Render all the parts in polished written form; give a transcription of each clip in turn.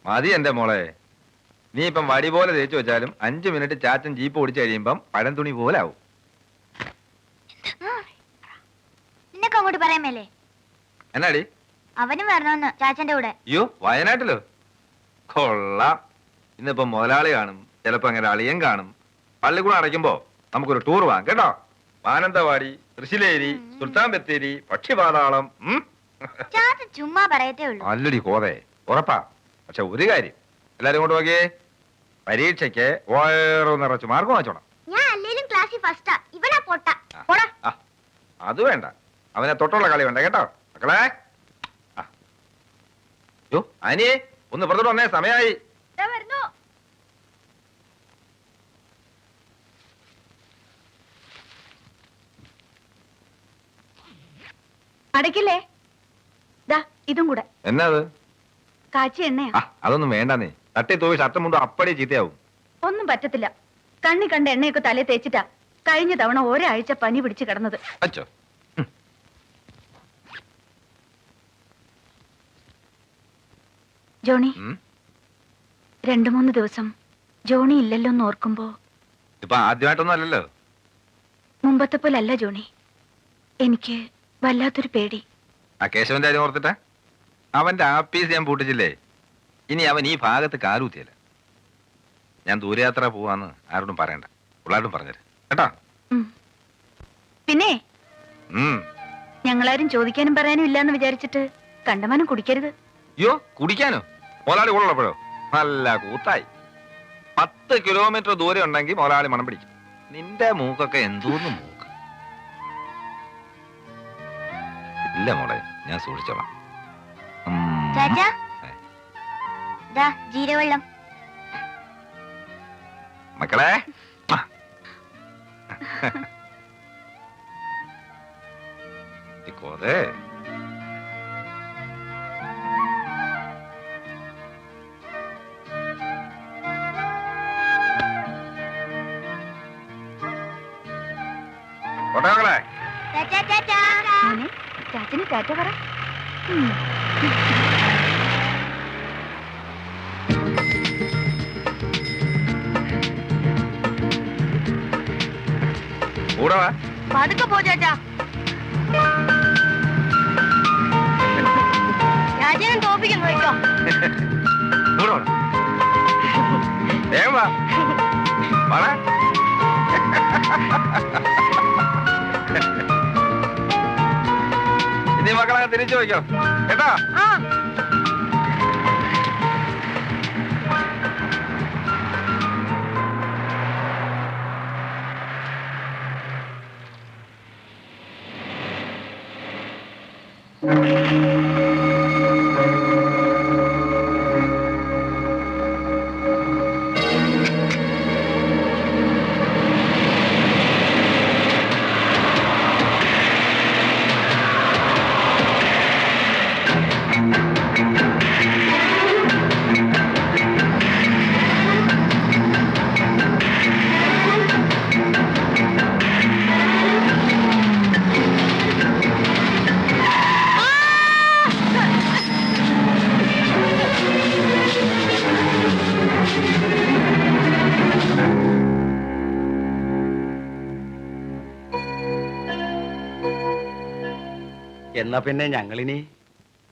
മതി എന്റെ മോളെ. നീ ഇപ്പം വടി പോലെ തേച്ചു വെച്ചാലും 5 മിനിറ്റ് ചാച്ചൻ ജീപ്പ് ഓടിച്ചു കഴിയുമ്പം പഴം തുണി പോലെ ആവും. നിനക്ക് അങ്ങോട്ട് പറയാൻ മേലേ? എന്നാടി? അവനും വരണമെന്ന് ചാച്ചന്റെ കൂടെ. അയ്യോ, വയനാട്ടിലോ? കൊള്ളാം. ഇന്നിപ്പോ മുതലാളി കാണും, ചിലപ്പോ അങ്ങനെ അളിയൻ കാണും. പള്ളിക്കൂടം അടയ്ക്കുമ്പോ നമുക്കൊരു ടൂർ പോവാം കേട്ടോ. മാനന്തവാടി, തൃശ്ശിലേരി, സുൽത്താൻ ബത്തേരി, പക്ഷിപാതാളം. ചാച്ചൻ ചുമ്മാ പറയത്തേ ഉള്ളൂ. അല്ലടി കോതേ, ഉറപ്പാ. പക്ഷെ ഒരു കാര്യം, എല്ലാരും കൊണ്ട് നോക്കിയേ, പരീക്ഷയ്ക്ക് വയറു നിറച്ച് മാർക്ക് വാങ്ങിച്ചോണം. ഞാൻ അല്ലേലും ക്ലാസ്സിൽ ഫസ്റ്റാ, ഇവനാ പൊട്ട. അത് വേണ്ട, അവനെ തൊട്ടുള്ള കളി വേണ്ട കേട്ടോ മക്കളെ. യോ അനിയേ, ഒന്ന് പുറത്തോട്ട് വന്നേ, സമയായി. അടയ്ക്കില്ലേ? ഇതും കൂടെ. എന്നാ അത്? കാച്ചി എണ്ണയാ. അതൊന്നും വേണ്ട, നീ തട്ടി തൂവി ഷർട്ടും മുണ്ടും അപ്പടി ചീത്തയാവും. ഒന്നും പറ്റത്തില്ല. കണ്ണി കണ്ട എണ്ണയൊക്കെ തലേ തേച്ചിട്ടാ കഴിഞ്ഞ തവണ ഒരാഴ്ച പനി പിടിച്ച് കിടന്നത്. അച്ചോ, ജോണി, 2-3 ദിവസം ജോണി ഇല്ലല്ലോ എന്ന് ഓർക്കുമ്പോ. ഇപ്പൊ ആദ്യമായിട്ടൊന്നും അല്ലല്ലോ. മുമ്പത്തെ പോലല്ല ജോണി. എനിക്ക് വല്ലാത്തൊരു പേടി. ആ കേശവന്റെ കാര്യം ഓർത്തിട്ടാ? അവന്റെ ആപ്പീസ് ഞാൻ പൂട്ടിച്ചില്ലേ. ഇനി അവൻ ഈ ഭാഗത്ത് കാലൂത്തിയല്ല. ഞാൻ ദൂരയാത്ര പോവാന്ന് ആരോടും പറയണ്ട, പിള്ളാരോടും പറഞ്ഞത് കേട്ടോ. പിന്നെ ഞങ്ങളാരും ചോദിക്കാനും പറയാനും ഇല്ലാന്ന് വിചാരിച്ചിട്ട് കണ്ടമാനം കുടിക്കരുത്. അയ്യോ, കുടിക്കാനോ? മുതലാളി കൊള്ളപ്പോഴോ? നല്ല കൂത്തായി. 10 കിലോമീറ്റർ ദൂരം ഉണ്ടെങ്കിൽ മുതലാളി മണം പിടിക്കും. നിന്റെ മൂക്കൊക്കെ എന്തോന്ന് മൂക്ക്. ഇല്ല മോളെ, ഞാൻ സൂക്ഷിച്ചോളാം. ജീരവെള്ളം മക്കളെ. കോതേ, മക്കളെ. ചാച്ചന് ടാറ്റ പറ. പതുക്കെ പോ ചാച്ചാ. രാജേനും തോപ്പിക്കുന്നു നോക്കോ. ഇനി മക്കളെ തിരിച്ചു വയ്ക്കോ കേട്ടോ. എന്നാ പിന്നെ ഞങ്ങളിനി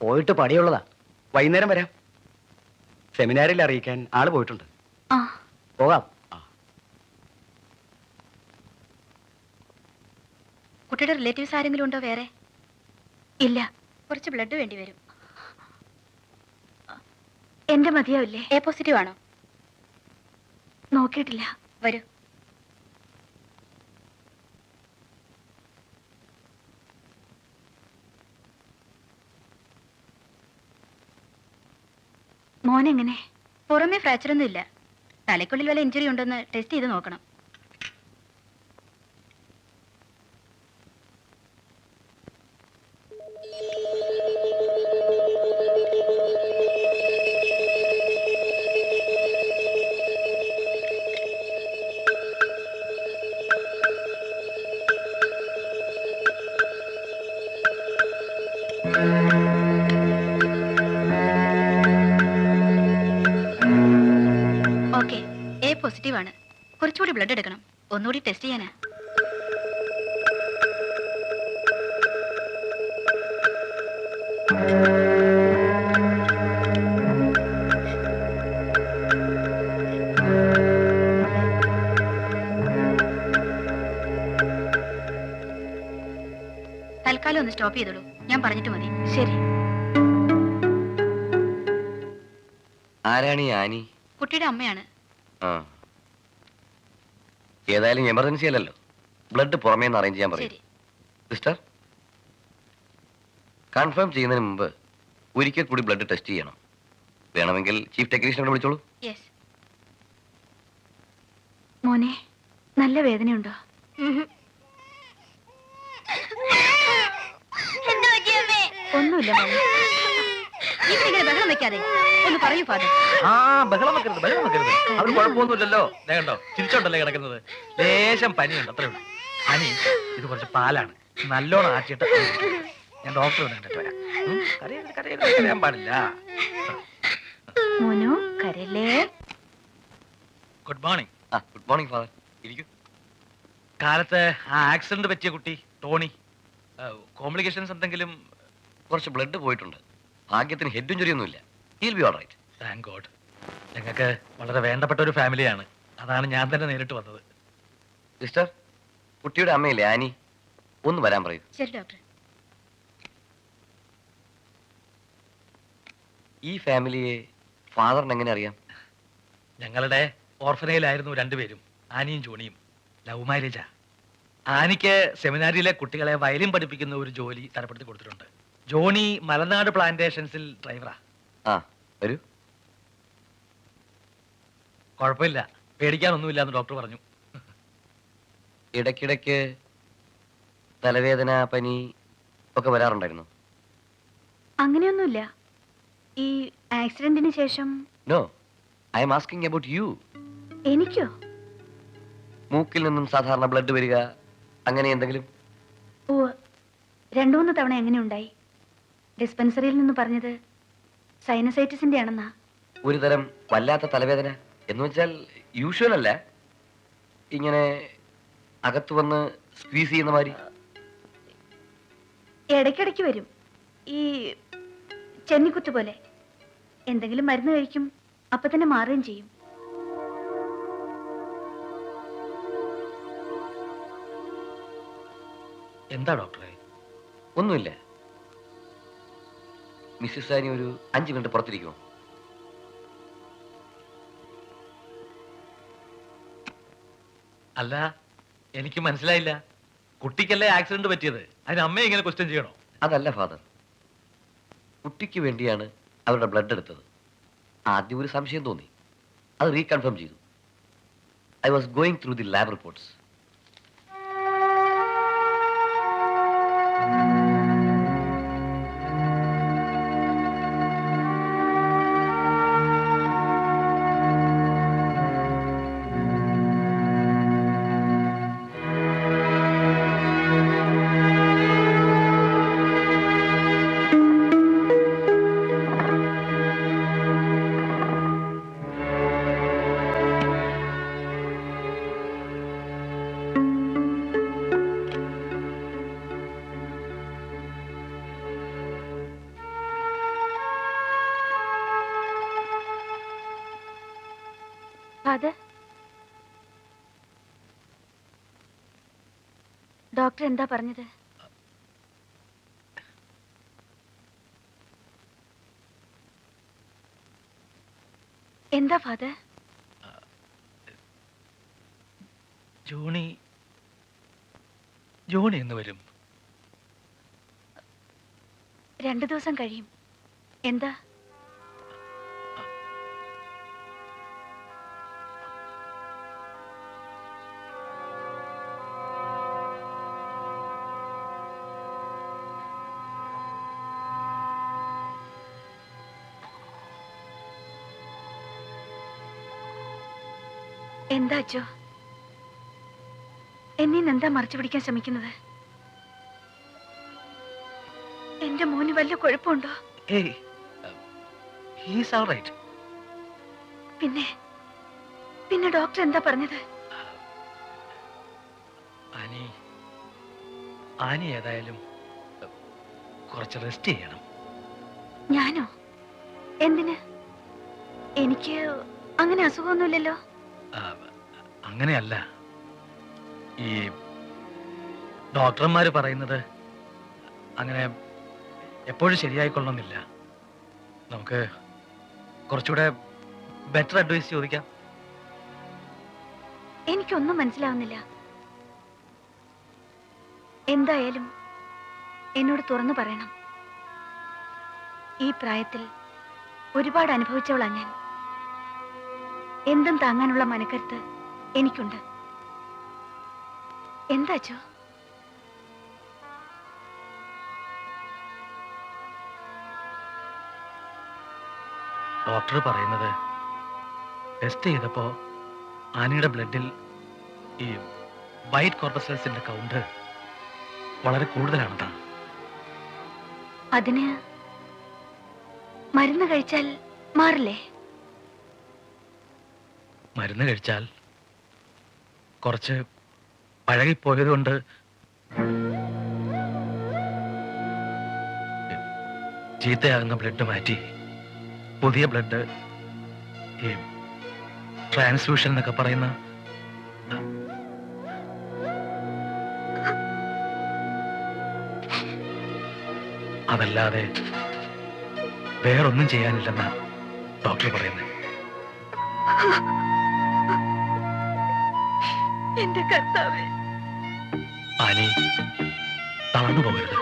പോയിട്ട് പടിയുള്ളതാ. വൈകുന്നേരം വരാം. സെമിനാറിൽ അറിയിക്കാൻ ആള് പോയിട്ടുണ്ട്. പോകാം. കുട്ടിയുടെ റിലേറ്റീവ്സ് ആരെങ്കിലും ഉണ്ടോ വേറെ? ഇല്ല. കുറച്ച് ബ്ലഡ് വേണ്ടി വരും. എന്റെ മതിയാവില്ലേ? എ പോസിറ്റീവ് ആണോ? നോക്കിയിട്ടില്ല. വരൂ. മോനെങ്ങനെ? പുറമേ ഫ്രാക്ചർ ഒന്നും ഇല്ല. തലയ്ക്കുള്ളിൽ വല്ല ഇഞ്ചുറി ഉണ്ടോന്ന് ടെസ്റ്റ് ചെയ്ത് നോക്കണം. എ പോസിറ്റീവ് ആണ്. കുറച്ചുകൂടി ബ്ലഡ് എടുക്കണം. ഒന്നുകൂടി ടെസ്റ്റ് ചെയ്യാനാ. തൽക്കാലം ഒന്ന് സ്റ്റോപ്പ് ചെയ്തോളൂ. ഞാൻ പറഞ്ഞിട്ട് മതി. ശരി. ആരാണ് ഈ ആനി? കുട്ടിയുടെ അമ്മയാണ്. ആ, ഏതായാലും എമർജൻസി അല്ലല്ലോ. ബ്ലഡ് പുറമേ നിന്ന് അറേഞ്ച് ചെയ്യാൻ പറയും. ശരി. സിസ്റ്റർ, കൺഫേം ചെയ്യുന്നതിന് മുമ്പ് ഒരിക്കൽ കൂടി ബ്ലഡ് ടെസ്റ്റ് ചെയ്യണം. വേണമെങ്കിൽ ചീഫ് ടെക്നീഷ്യനോട് വിളിച്ചോളൂ. യെസ്. മോനെ, നല്ല വേദനയുണ്ടോ? എന്താ പറ്റിയമ്മേ? ഒന്നുമില്ല മോനെ. ഇങ്ങനെ ബഹളം വെക്കാതെ ഒന്ന് പറയൂ ഫാദർ. ആ ബഹളം വെക്കരുത്, ബഹളം വെക്കരുത്. അത് കുഴപ്പമൊന്നുമില്ലല്ലോ. ഞാൻ കണ്ടോ ചിരിച്ചോണ്ടല്ലേ കിടക്കുന്നത്. ലേശം പനിയുണ്ട്, അത്രേ ഉള്ളൂ. പനി ഇത് കുറച്ച് പാലാണ്, നല്ലോണം ആച്ചിട്ട് ഞാൻ ഡോക്ടറെ കണ്ടിട്ട് വരാം. കരയാൻ പാടില്ല. മോനു, കരല്ലേ. Good morning. ആ, ഗുഡ് മോർണിംഗ് ഫാദർ. ഇരിക്കൂ. കാലത്ത് ആ ആക്സിഡന്റ് പറ്റിയ കുട്ടി ടോണി, കോംപ്ലിക്കേഷൻസ് എന്തെങ്കിലും? കുറച്ച് ബ്ലഡ് പോയിട്ടുണ്ട്. ഭാഗ്യത്തിന് ഹെഡ് ഇഞ്ചുറി ഒന്നുമില്ല. He'll be all right. Thank God. ഞങ്ങൾക്ക് വളരെ വേണ്ടപ്പെട്ട ഒരു ഫാമിലിയാണ്. അതാണ് ഞാൻ തന്നെ നേരിട്ട് വന്നത്. സിസ്റ്റർ, കുട്ടിയുടെ അമ്മയില്ലേ ആനി, ഒന്ന് വരാൻ പറയൂ. ശരി ഡോക്ടർ. ഈ ഫാമിലിയെ ഫാദറിന് എങ്ങനെ അറിയാം? ഞങ്ങളുടെ ഓർഫനയിലായിരുന്നു രണ്ടുപേരും, ആനിയും ജോണിയും. ലവ് മാരേജാ. ആനിക്ക് സെമിനാരിയിലെ കുട്ടികളെ വയലിൻ പഠിപ്പിക്കുന്ന ഒരു ജോലി തരപ്പെടുത്തി കൊടുത്തിട്ടുണ്ട്. ജോണി മലനാട് പ്ലാന്റേഷൻസിൽ ഡ്രൈവറാ. ആ, വരൂ. കുഴപ്പമില്ല, പേടിക്കാനൊന്നുമില്ല എന്ന് ഡോക്ടർ പറഞ്ഞു. ഇടയ്ക്കിടയ്ക്ക് തലവേദന, പനി ഒക്കെ വരാറുണ്ടായിരുന്നു? അങ്ങനെയൊന്നുമില്ല. ഈ ആക്സിഡന്റിന് ശേഷം. No, I'm asking about you. എനിക്കോ? മൂക്കിൽ നിന്നും സാധാരണ ബ്ലഡ് വരിക, അങ്ങനെ എന്തെങ്കിലും? ഓ, 2-3 തവണ എങ്ങനെ ഉണ്ടായി. ഡിസ്പെൻസറിയിൽ നിന്ന് പറഞ്ഞത് സൈനസൈറ്റിസിന്റെ ആണെന്നാ. ഒരു തരം വല്ലാത്ത തലവേദന എന്ന് വെച്ചാൽ യൂഷ്വൽ അല്ല, ഇങ്ങനെ അകത്ത് വന്ന് സ്ക്വീസ് ചെയ്യുന്ന മാതിരി? ഇടയ്ക്കിടയ്ക്ക് വരും. ഈ ചെന്നിക്കുത്ത് പോലെ. എന്തെങ്കിലും മരുന്ന് കഴിക്കും, അപ്പൊ തന്നെ മാറുകയും ചെയ്യും. എന്താ ഡോക്ടറെ? ഒന്നുമില്ല. മിസ്സിസ് ആനി ഒരു 5 മിനിറ്റ് പുറത്തിരിക്കുമോ? അല്ല, എനിക്ക് മനസ്സിലായില്ല. കുട്ടിക്കല്ലേ ആക്സിഡന്റ് പറ്റിയത്, അതിന് അമ്മയെ ഇങ്ങനെ ക്വസ്റ്റ്യൻ ചെയ്യണോ? അതല്ല ഫാദർ, കുട്ടിക്ക് വേണ്ടിയാണ് അവരുടെ ബ്ലഡ് എടുത്തത്. ആദ്യം ഒരു സംശയം തോന്നി, അത് റീകൺഫേം ചെയ്തു. I was going through the lab reports. Father, doctor എന്താ പറഞ്ഞത്? എന്താ ഫാദർ? ജോണി എന്ന് വരും. 2 ദിവസം കഴിയും. എന്താ? എന്താ അച്ചോ? എന്നെ എന്താ മറച്ചു പിടിക്കാൻ ശ്രമിക്കുന്നത്? എന്റെ മോന് വല്ല കുഴപ്പമുണ്ടോ? ഏയ്, he is all right. പിന്നെ പിന്നെ ഡോക്ടർ എന്താ പറഞ്ഞത്? ആനി ഏതായാലും കുറച്ച് റെസ്റ്റ് ചെയ്യണം. ഞാനോ? എന്തിന്? എനിക്ക് അങ്ങനെ അസുഖമൊന്നുമില്ലല്ലോ. അങ്ങനെയല്ല, ഈ ഡോക്ടർമാര് പറയുന്നത് അങ്ങനെ എപ്പോഴും ശരിയായിക്കൊള്ളണമെന്നില്ല. നമുക്ക് കുറച്ചുകൂടെ ബെറ്റർ അഡ്വൈസ് ചോദിക്കാം. എനിക്കൊന്നും മനസ്സിലാവുന്നില്ല. എന്തായാലും എന്നോട് തുറന്നു പറയണം. ഈ പ്രായത്തിൽ ഒരുപാട് അനുഭവിച്ചവളാ ഞാൻ. എന്തും താങ്ങാനുള്ള മനക്കരുത്ത് എനിക്കുണ്ട്. എന്താച്ചോ? ഡോക്ടർ പറയുന്നത് ടെസ്റ്റ് ചെയ്തപ്പോ ആനിയുടെ ബ്ലഡിൽ ഈ വൈറ്റ് കോർപ്പസൽസിന്റെ കൗണ്ട് വളരെ കൂടുതലാണെന്നാണ്. അതിന് മരുന്ന് കഴിച്ചാൽ മാറില്ലേ? മരുന്ന് കഴിച്ചാൽ കുറച്ച് പഴകിപ്പോയതുകൊണ്ട് ചീത്തയാകുന്ന ബ്ലഡ് മാറ്റി പുതിയ ബ്ലഡ്, ഈ ട്രാൻസ്ഫ്യൂഷൻ എന്നൊക്കെ പറയുന്ന അതല്ലാതെ വേറൊന്നും ചെയ്യാനില്ലെന്നാ ഡോക്ടർ പറയുന്നത്. എന്റെ കർത്താവേ, ആനി തളർന്നു പോകരുത്.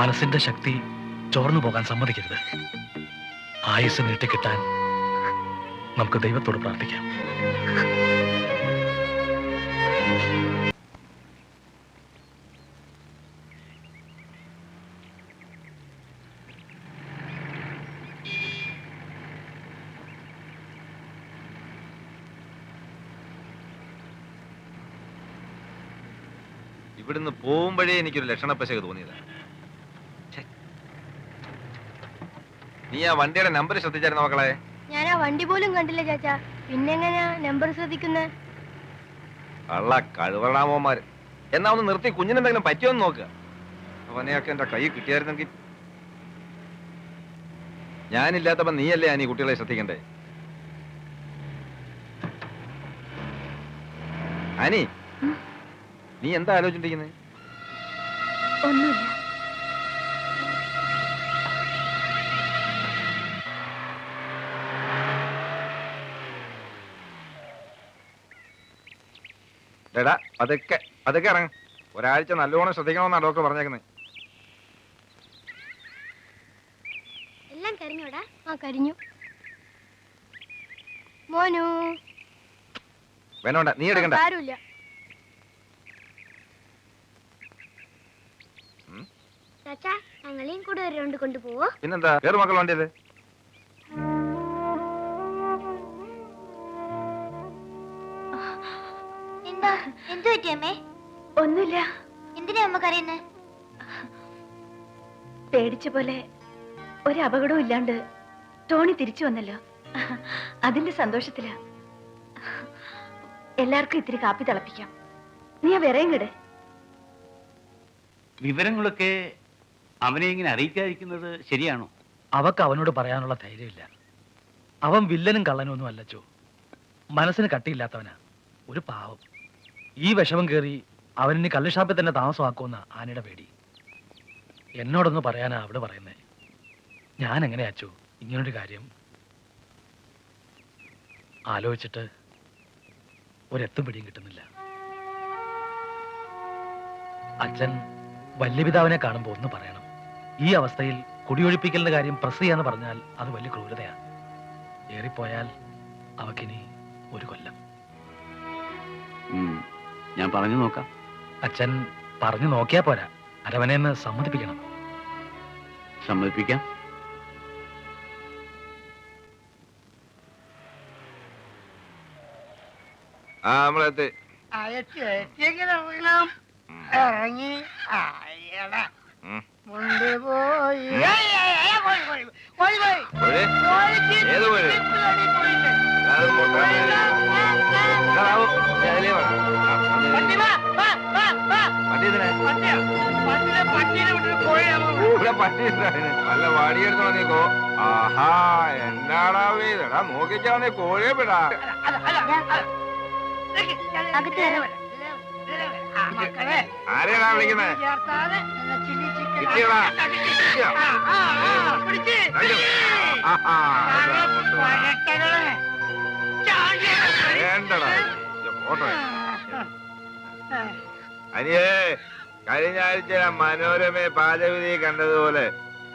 മനസ്സിന്റെ ശക്തി ചോർന്നു പോകാൻ സമ്മതിക്കരുത്. ആയുസ് നീട്ടിക്കിട്ടാൻ നമുക്ക് ദൈവത്തോട് പ്രാർത്ഥിക്കാം. ഇവിടുന്ന് പോകുമ്പോഴേ എനിക്കൊരു ലക്ഷണപ്പശക തോന്നിയതാ. നീ ആ വണ്ടിയുടെ നമ്പർ ശ്രദ്ധിച്ചായിരുന്നു മക്കളെ? ഞാൻ ആ വണ്ടി പോലും കണ്ടില്ല ചാച്ചാ. പിന്നെങ്ങനെയാ നമ്പർ ശ്രദ്ധിക്കുന്നത്? കള്ള കഴിവറാമോന്മാര്. എന്നാ ഒന്ന് നിർത്തി കുഞ്ഞിനെന്തെങ്കിലും പറ്റിയോന്ന് നോക്കുക. അവനെയൊക്കെ എന്റെ കൈ കിട്ടിയായിരുന്നെങ്കിൽ. ഞാനില്ലാത്തപ്പോ നീയല്ലേ ആനി കുട്ടികളെ ശ്രദ്ധിക്കണ്ടേ? ആനി, നീ എന്താ ആലോചിച്ചിരിക്കുന്നത്? ഒന്നുമില്ല. ഡേടാ അതൊക്കെ ഇറങ്ങ. ഒരാഴ്ച നല്ലോണം ശ്രദ്ധിക്കണമെന്നാ ഡോക്ടർ പറഞ്ഞേക്കുന്നത്. എല്ലാം കരിഞ്ഞോടാ? ആ കരിഞ്ഞു. മോനു വേണോണ്ട, നീ എടുക്കണ്ട. ആരുമില്ല. ചാച്ചാ, ഞങ്ങളെയും കൂടെ ഒരു റൗണ്ട് കൊണ്ടുപോവോ? പിന്നെന്താ, വേറെ മക്കൾ വണ്ടിയത്. എന്താ, എന്തു പറ്റിയമ്മേ? ഒന്നുമില്ല. എന്തിനാ അമ്മ കരയുന്നേ? പേടിച്ച പോലെ ഒരു അപകടവും ഇല്ലാണ്ട് ടോണി തിരിച്ചു വന്നല്ലോ. അതിന്റെ സന്തോഷത്തിലാ. എല്ലാവർക്കും ഇത്തിരി കാപ്പി തിളപ്പിക്കാം. നീ ആ വിറയും കിട്. വിവരങ്ങളൊക്കെ അവനെ ഇങ്ങനെ അറിയിക്കാതിരിക്കുന്നത് ശരിയാണോ? അവക്ക് അവനോട് പറയാനുള്ള ധൈര്യമില്ല. അവൻ വില്ലനും കള്ളനും ഒന്നും അല്ലച്ചോ. മനസ്സിന് കട്ടിയില്ലാത്തവനാ, ഒരു പാവം. ഈ വിഷമം കയറി അവനിനി കള്ളുഷാപ്പിൽ തന്നെ താമസമാക്കുമെന്ന ആനയുടെ പേടി. എന്നോടൊന്ന് പറയാനാ അവിടെ പറയുന്നേ. ഞാൻ എങ്ങനെയാച്ചോ ഇങ്ങനൊരു കാര്യം ആലോചിച്ചിട്ട് ഒരെത്തും പിടിയും കിട്ടുന്നില്ല. അച്ഛൻ വല്യപിതാവിനെ കാണുമ്പോ ഒന്ന് പറയണം. ഈ അവസ്ഥയിൽ കുടിയൊഴിപ്പിക്കലിന്റെ കാര്യം പ്രസ് ചെയ്യാന്ന് പറഞ്ഞാൽ അത് വലിയ ക്രൂരതയാണ്. ഏറിപ്പോയാൽ അവക്കിനി 1 കൊല്ലം. ഞാൻ പറഞ്ഞു നോക്കാം. അച്ഛൻ പറഞ്ഞു നോക്കിയാ പോരാ, അരവനെന്ന് സമ്മതിപ്പിക്കണം. സമ്മതിപ്പിക്കാം. ആ നമ്മളെത്തി. ഇറങ്ങി കൊണ്ടുപോയി ഏത് പോയി? പറ്റിയിട്ടാണ് വല്ല വടിയെടുത്തോ നീക്കോ. ആഹാ എന്നാടാ വീതടാ നോക്കിച്ചാ നീ കോഴിയെ വിടാ. അകത്ത് കയറാം. മക്കളെ ആരെയാടാ വിളിക്കുന്നേ? ചേർത്താതെ ചില്ലി ചിക്കൻ കിട്ടിയടാ കിട്ടിയോ? ആഹാ, ഇതാ കൊണ്ടുവാ. വേണ്ടടാ ഇത് ഫോട്ടോ അനിയേ. കഴിഞ്ഞ ആഴ്ച മനോരമ പാചകവിധി കണ്ടതുപോലെ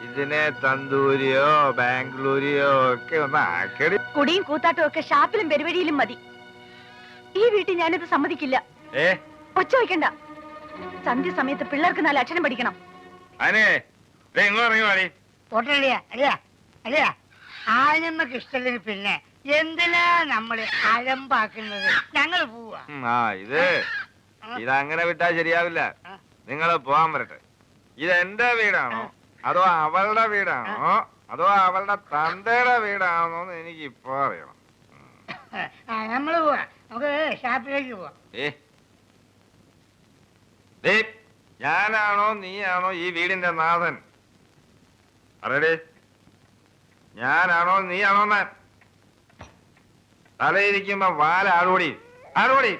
ഇതിനെ തന്തൂരിയോ ബാംഗ്ലൂരിയോ ഒക്കെ ഒന്ന് ആക്കടി. കുടിയും കൂത്താട്ടും ഒക്കെ ഷാപ്പിലും പെരുവഴിയിലും മതി. ഈ വീട്ടിൽ ഞാനിത് സമ്മതിക്കില്ല. ഒച്ച വയ്ക്കണ്ട. സന്ധ്യ സമയത്ത് പിള്ളേർക്ക് 4 അക്ഷരം പഠിക്കണം. അനേ ഇങ്ങോട്ട് ഇറങ്ങി വാടി. പോട്ടളിയാ അല്ലയാ അല്ലയാ ആനമ്മക്ക് ഇഷ്ടത്തിന് പിന്നെ എന്തിനാ നമ്മള് അഴമ്പാക്കുന്നത്? ഞങ്ങൾ പോവാ. ഇതങ്ങനെ വിട്ടാ ശരിയാവില്ല. നിങ്ങൾ പോവാൻ വരട്ടെ. ഇത് എന്റെ വീടാണോ അതോ അവളുടെ വീടാണോ അതോ അവളുടെ തന്തയുടെ വീടാണോ എന്ന് എനിക്ക് ഇപ്പൊ അറിയണം. നമ്മള് പോവാ. നമുക്ക് ഷാപ്പിലേക്ക് പോവാം. ഞാനാണോ നീയാണോ ഈ വീടിന്റെ നാഥൻ? പറയടേ, ഞാനാണോ നീയാണോ? തലയിരിക്കുമ്പോ വാല ആടുകൂടി ആടുകൂടി